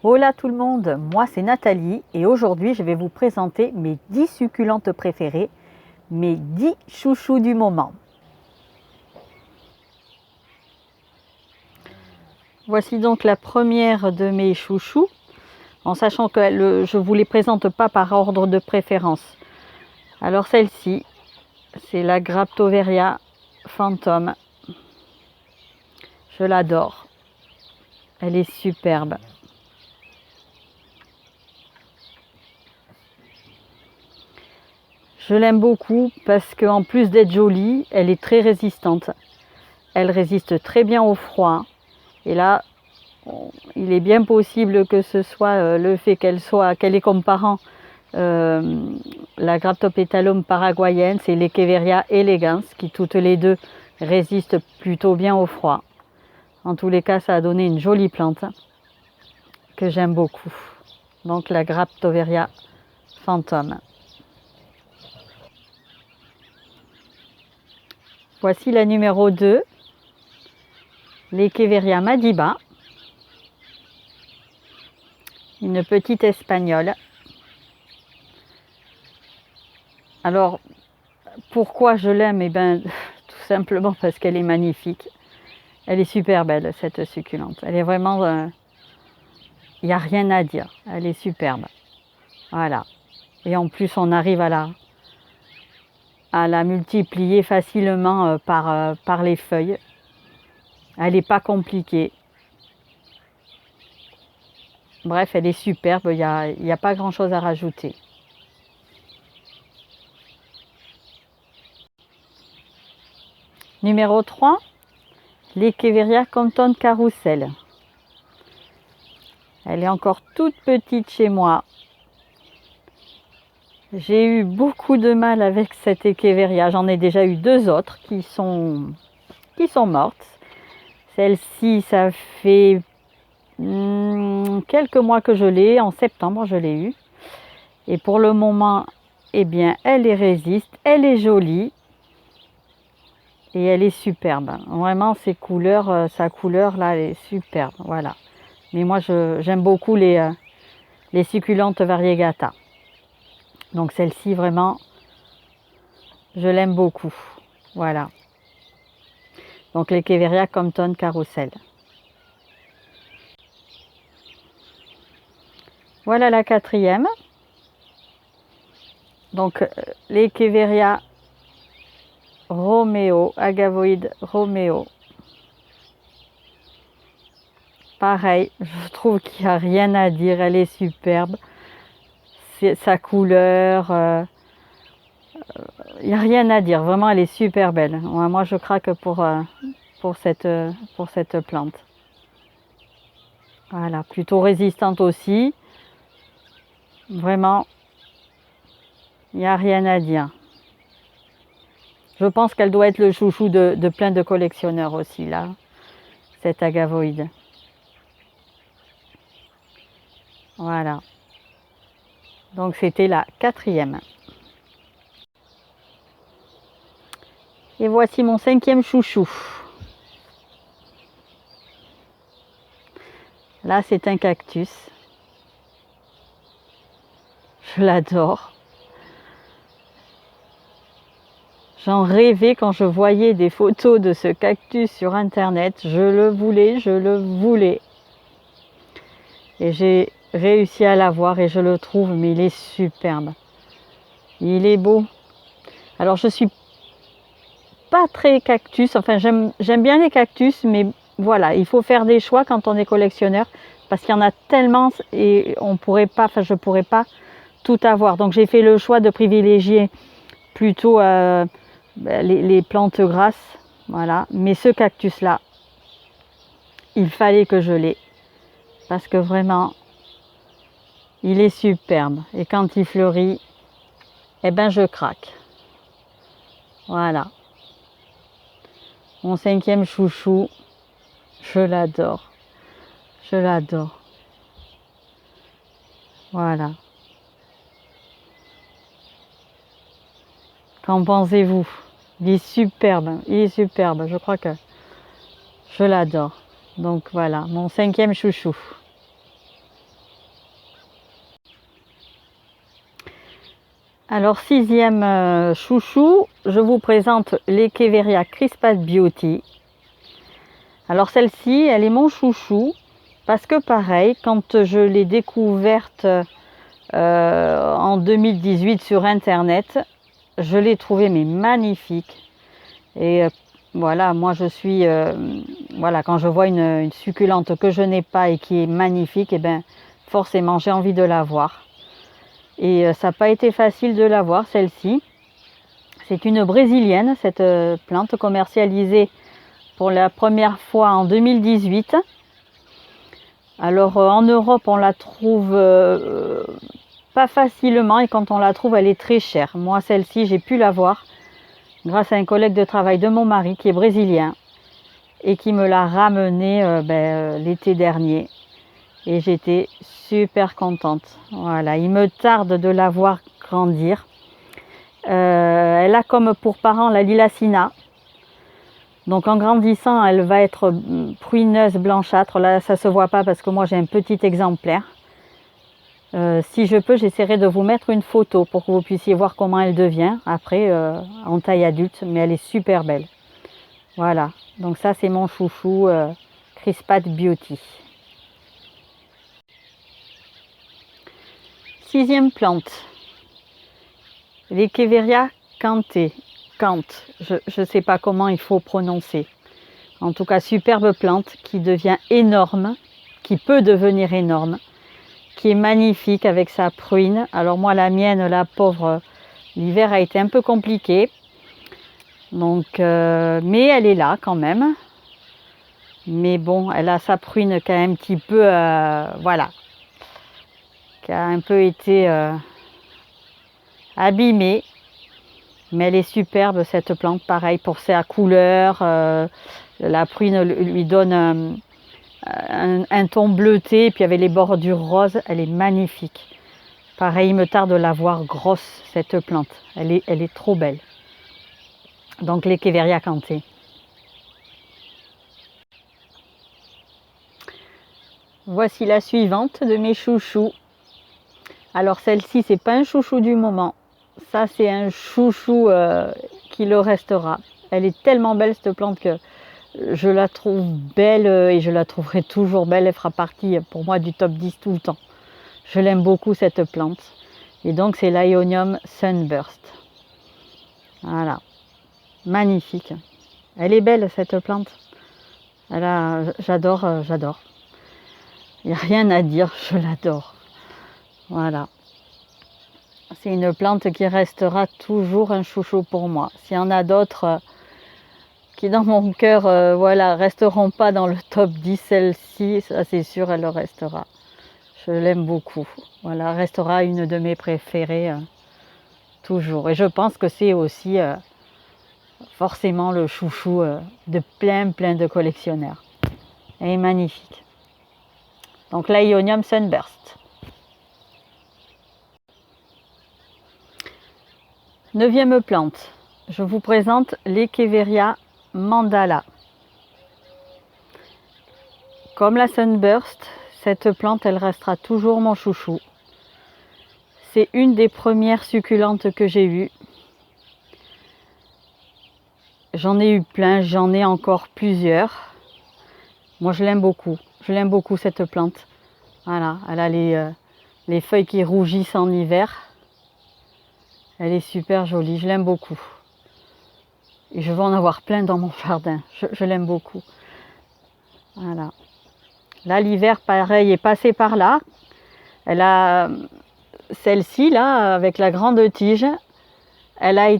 Hola tout le monde, moi c'est Nathalie et aujourd'hui je vais vous présenter mes 10 succulentes préférées, mes 10 chouchous du moment. Voici donc la première de mes chouchous, en sachant que je ne vous les présente pas par ordre de préférence. Alors celle-ci, c'est la Graptoveria Phantom. Je l'adore, elle est superbe. Je l'aime beaucoup parce qu'en plus d'être jolie, elle est très résistante. Elle résiste très bien au froid. Et là, il est bien possible que ce soit le fait qu'elle ait comme parent la Graptopétalum paraguayenne, c'est l'Echeveria elegans, qui toutes les deux résistent plutôt bien au froid. En tous les cas, ça a donné une jolie plante que j'aime beaucoup. Donc la Graptoveria Phantom. Voici la numéro 2, l'Echeveria Madiba, une petite espagnole. Alors, pourquoi je l'aime? Eh bien, tout simplement parce qu'elle est magnifique. Elle est super belle, cette succulente. Elle est vraiment... il n'y a rien à dire. Elle est superbe. Voilà. Et en plus, on arrive à la multiplier facilement par les feuilles. Elle n'est pas compliquée. Bref, elle est superbe. Il n'y a pas grand-chose à rajouter. Numéro 3, l'Echeveria Compton Carousel. Elle est encore toute petite chez moi. J'ai eu beaucoup de mal avec cette Echeveria. J'en ai déjà eu 2 autres qui sont mortes. Celle-ci, ça fait quelques mois que je l'ai. En septembre, je l'ai eue. Et pour le moment, eh bien, elle est résiste, elle est jolie. Et elle est superbe. Vraiment, sa couleur là, elle est superbe. Voilà. Mais moi, j'aime beaucoup les succulentes variegata. Donc celle-ci, vraiment, je l'aime beaucoup. Voilà. Donc l'Echeveria Compton Carousel. Voilà la 4e. Donc l'Echeveria Romeo, Agavoid Romeo. Pareil, je trouve qu'il n'y a rien à dire, elle est superbe. Sa couleur, il n'y a rien à dire, vraiment elle est super belle. Ouais, moi je craque pour cette plante. Voilà, plutôt résistante aussi. Vraiment, il n'y a rien à dire. Je pense qu'elle doit être le chouchou de plein de collectionneurs aussi, là, cette agavoïde. Voilà. Donc c'était la 4e. Et voici mon 5e chouchou. Là, c'est un cactus. Je l'adore. J'en rêvais quand je voyais des photos de ce cactus sur internet. Je le voulais. Et j'ai réussi à l'avoir et je le trouve, mais il est superbe. Il est beau. Alors je suis pas très cactus, enfin j'aime bien les cactus, mais voilà, il faut faire des choix quand on est collectionneur, parce qu'il y en a tellement et je pourrais pas tout avoir. Donc j'ai fait le choix de privilégier plutôt les plantes grasses, voilà. Mais ce cactus là, il fallait que je l'aie, parce que vraiment, il est superbe. Et quand il fleurit, eh ben je craque. Voilà. Mon 5e chouchou, je l'adore. Je l'adore. Voilà. Qu'en pensez-vous? Il est superbe. Il est superbe. Je crois que je l'adore. Donc voilà, mon 5e chouchou. Alors, sixième chouchou, je vous présente l'Echeveria Crispat Beauty. Alors celle-ci, elle est mon chouchou parce que pareil, quand je l'ai découverte en 2018 sur internet, je l'ai trouvée mais magnifique. Et voilà, moi je suis, voilà, quand je vois une succulente que je n'ai pas et qui est magnifique, et bien forcément j'ai envie de la voir. Et ça n'a pas été facile de la voir, celle-ci. C'est une brésilienne, cette plante commercialisée pour la première fois en 2018. Alors en Europe, on la trouve pas facilement et quand on la trouve, elle est très chère. Moi, celle-ci, j'ai pu la voir grâce à un collègue de travail de mon mari qui est brésilien et qui me l'a ramenée l'été dernier. Et j'étais super contente. Voilà, il me tarde de la voir grandir. Elle a comme pour parent la lilacina. Donc en grandissant, elle va être pruineuse, blanchâtre. Là, ça ne se voit pas parce que moi j'ai un petit exemplaire. Si je peux, j'essaierai de vous mettre une photo pour que vous puissiez voir comment elle devient après en taille adulte. Mais elle est super belle. Voilà, donc ça c'est mon chouchou Crispat Beauty. Sixième plante, l'Echeveria Cante. Je ne sais pas comment il faut prononcer. En tout cas, superbe plante qui devient énorme, qui peut devenir énorme, qui est magnifique avec sa pruine. Alors moi, la mienne, la pauvre, l'hiver a été un peu compliqué. Donc, mais elle est là quand même. Mais bon, elle a sa pruine qui a un petit peu, voilà, qui a un peu été abîmée. Mais elle est superbe cette plante, pareil pour sa couleur. La pruine lui donne un ton bleuté, et puis avec les bordures roses, elle est magnifique. Pareil, il me tarde de la voir grosse, cette plante. Elle est trop belle. Donc l'Echeveria Cante. Voici la suivante de mes chouchous. Alors celle-ci, c'est pas un chouchou du moment. Ça, c'est un chouchou qui le restera. Elle est tellement belle cette plante que je la trouve belle et je la trouverai toujours belle. Elle fera partie pour moi du top 10 tout le temps. Je l'aime beaucoup cette plante. Et donc c'est l'Aeonium Sunburst. Voilà. Magnifique. Elle est belle cette plante. J'adore, j'adore. Il n'y a rien à dire, je l'adore. Voilà. C'est une plante qui restera toujours un chouchou pour moi. S'il y en a d'autres qui dans mon cœur voilà, resteront pas dans le top 10, celle-ci, ça c'est sûr, elle le restera. Je l'aime beaucoup. Voilà, restera une de mes préférées toujours. Et je pense que c'est aussi forcément le chouchou de plein de collectionneurs. Elle est magnifique. Donc l'Aeonium Sunburst. Neuvième plante, je vous présente l'Echeveria Mandala. Comme la Sunburst, cette plante, elle restera toujours mon chouchou. C'est une des premières succulentes que j'ai eues. J'en ai eu plein, j'en ai encore plusieurs. Moi, je l'aime beaucoup. Je l'aime beaucoup cette plante. Voilà, elle a les feuilles qui rougissent en hiver. Elle est super jolie, je l'aime beaucoup. Et je vais en avoir plein dans mon jardin. Je l'aime beaucoup. Voilà. Là, l'hiver, pareil, est passé par là. Elle a celle-ci, là, avec la grande tige. Elle a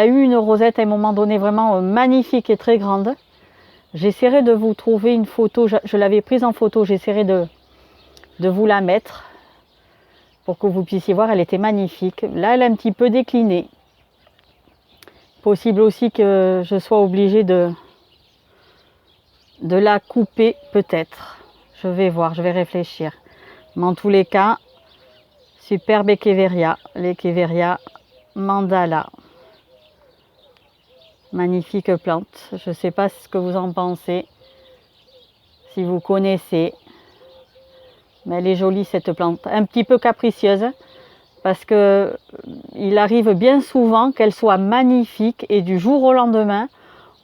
eu une rosette à un moment donné vraiment magnifique et très grande. J'essaierai de vous trouver une photo. Je l'avais prise en photo. J'essaierai de vous la mettre pour que vous puissiez voir. Elle était magnifique. Là, elle est un petit peu déclinée. Possible aussi que je sois obligée de la couper peut-être. Je vais voir, je vais réfléchir. Mais en tous les cas, superbe Echeveria, l'Echeveria Mandala. Magnifique plante. Je ne sais pas ce que vous en pensez, si vous connaissez. Mais elle est jolie cette plante. Un petit peu capricieuse, parce que il arrive bien souvent qu'elle soit magnifique et du jour au lendemain,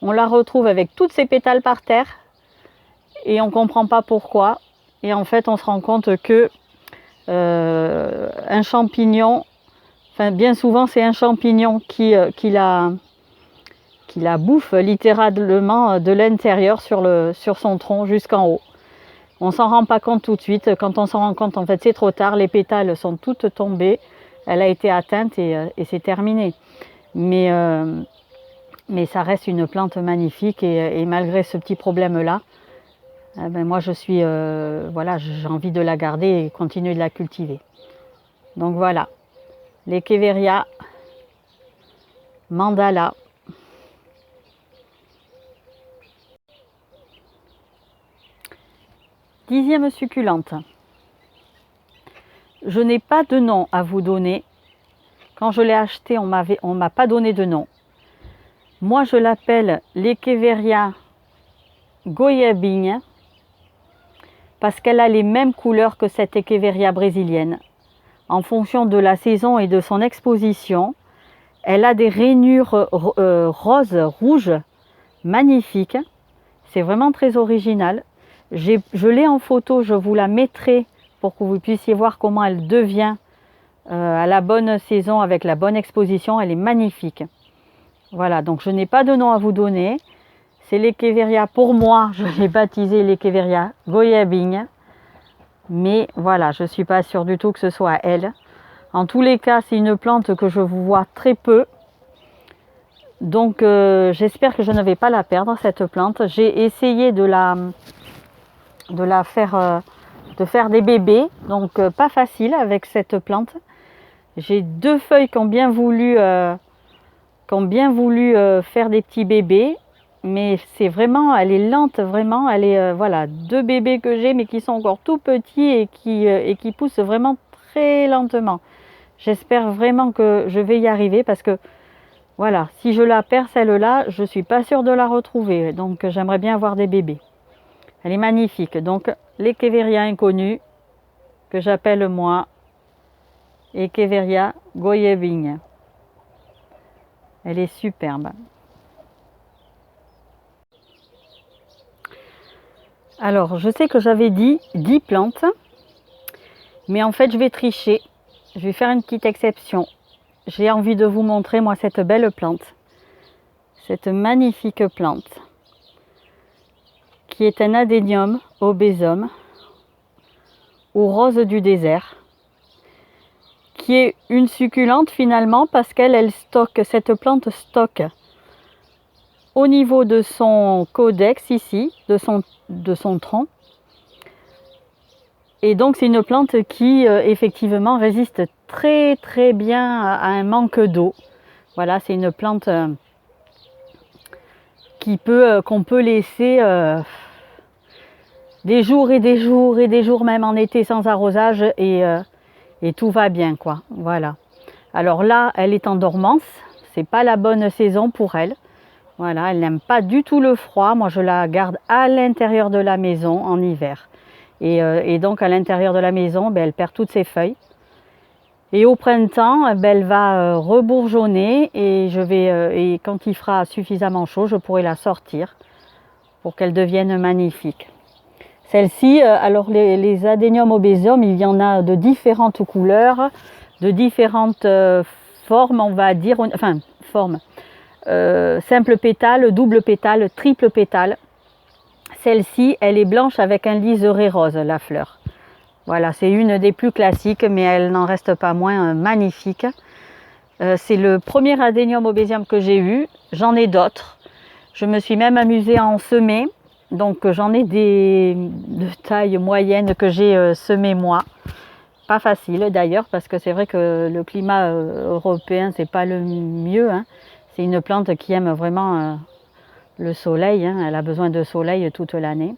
on la retrouve avec toutes ses pétales par terre et on ne comprend pas pourquoi. Et en fait, on se rend compte que un champignon, enfin bien souvent c'est un champignon qui la bouffe littéralement de l'intérieur sur son tronc jusqu'en haut. On s'en rend pas compte tout de suite. Quand on s'en rend compte, en fait, c'est trop tard. Les pétales sont toutes tombées. Elle a été atteinte et c'est terminé. Mais ça reste une plante magnifique et malgré ce petit problème-là, ben moi je suis, voilà, j'ai envie de la garder et continuer de la cultiver. Donc voilà, l'Echeveria Mandala. Dixième succulente. Je n'ai pas de nom à vous donner. Quand je l'ai acheté, on m'a pas donné de nom. Moi, je l'appelle l'Echeveria goiabinha parce qu'elle a les mêmes couleurs que cette Echeveria brésilienne. En fonction de la saison et de son exposition, elle a des rainures roses, rouges, magnifiques. C'est vraiment très original. Je l'ai en photo, je vous la mettrai pour que vous puissiez voir comment elle devient à la bonne saison avec la bonne exposition. Elle est magnifique. Voilà, donc je n'ai pas de nom à vous donner. C'est l'Echeveria, pour moi, je l'ai baptisé l'Echeveria goiabinha. Mais voilà, je ne suis pas sûre du tout que ce soit elle. En tous les cas, c'est une plante que je vous vois très peu. Donc j'espère que je ne vais pas la perdre, cette plante. J'ai essayé de faire des bébés, donc pas facile avec cette plante. J'ai deux feuilles qui ont bien voulu faire des petits bébés, mais c'est vraiment, elle est lente vraiment. Elle est voilà, deux bébés que j'ai, mais qui sont encore tout petits et qui poussent vraiment très lentement. J'espère vraiment que je vais y arriver parce que voilà, si je la perds celle-là, je ne suis pas sûre de la retrouver. Donc j'aimerais bien avoir des bébés. Elle est magnifique. Donc l'Echeveria inconnue, que j'appelle moi Echeveria goiabinha. Elle est superbe. Alors, je sais que j'avais dit 10 plantes, mais en fait, je vais tricher. Je vais faire une petite exception. J'ai envie de vous montrer, moi, cette belle plante. Cette magnifique plante, qui est un adénium obésum, aux roses du désert, qui est une succulente finalement, parce cette plante stocke au niveau de son codex ici, de son tronc. Et donc c'est une plante qui effectivement résiste très très bien à un manque d'eau. Voilà, c'est une plante qu'on peut laisser des jours et des jours et des jours, même en été sans arrosage, et tout va bien, quoi. Voilà. Alors là, elle est en dormance, c'est pas la bonne saison pour elle. Voilà, elle n'aime pas du tout le froid. Moi, je la garde à l'intérieur de la maison en hiver. Et donc, à l'intérieur de la maison, ben, elle perd toutes ses feuilles. Et au printemps, ben, elle va rebourgeonner et quand il fera suffisamment chaud, je pourrai la sortir pour qu'elle devienne magnifique. Celle-ci, alors les adénium obésum, il y en a de différentes couleurs, de différentes formes, on va dire, enfin, formes. Simple pétale, double pétale, triple pétale. Celle-ci, elle est blanche avec un liseré rose, la fleur. Voilà, c'est une des plus classiques, mais elle n'en reste pas moins magnifique. C'est le premier adénium obésum que j'ai eu. J'en ai d'autres. Je me suis même amusée à en semer. Donc j'en ai de taille moyenne que j'ai semé moi. Pas facile d'ailleurs, parce que c'est vrai que le climat européen, c'est pas le mieux, hein. C'est une plante qui aime vraiment le soleil, hein. Elle a besoin de soleil toute l'année.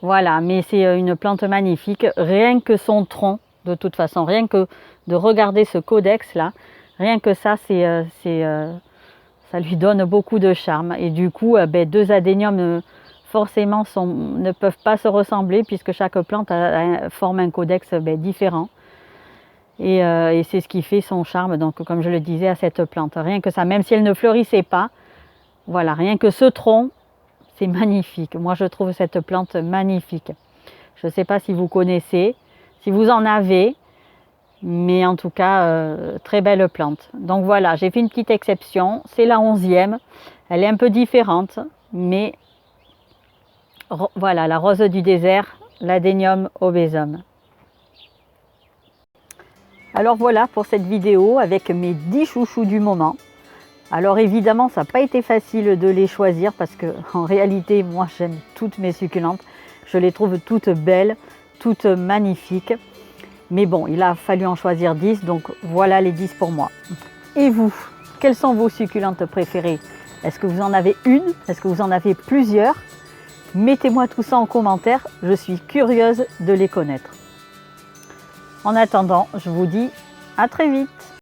Voilà, mais c'est une plante magnifique. Rien que son tronc, de toute façon, rien que de regarder ce codex là, rien que ça, ça lui donne beaucoup de charme. Et du coup, ben, deux adéniums forcément ne peuvent pas se ressembler puisque chaque plante forme un codex ben, différent. Et c'est ce qui fait son charme, donc comme je le disais, à cette plante. Rien que ça, même si elle ne fleurissait pas, voilà, rien que ce tronc, c'est magnifique. Moi, je trouve cette plante magnifique. Je ne sais pas si vous connaissez, si vous en avez, mais en tout cas, très belle plante. Donc voilà, j'ai fait une petite exception. C'est la 11e. Elle est un peu différente, mais voilà, la rose du désert, l'Adenium obésum. Alors voilà pour cette vidéo avec mes 10 chouchous du moment. Alors évidemment, ça n'a pas été facile de les choisir parce que en réalité, moi j'aime toutes mes succulentes. Je les trouve toutes belles, toutes magnifiques. Mais bon, il a fallu en choisir 10, donc voilà les 10 pour moi. Et vous, quelles sont vos succulentes préférées? Est-ce que vous en avez une? Est-ce que vous en avez plusieurs? Mettez-moi tout ça en commentaire, je suis curieuse de les connaître. En attendant, je vous dis à très vite.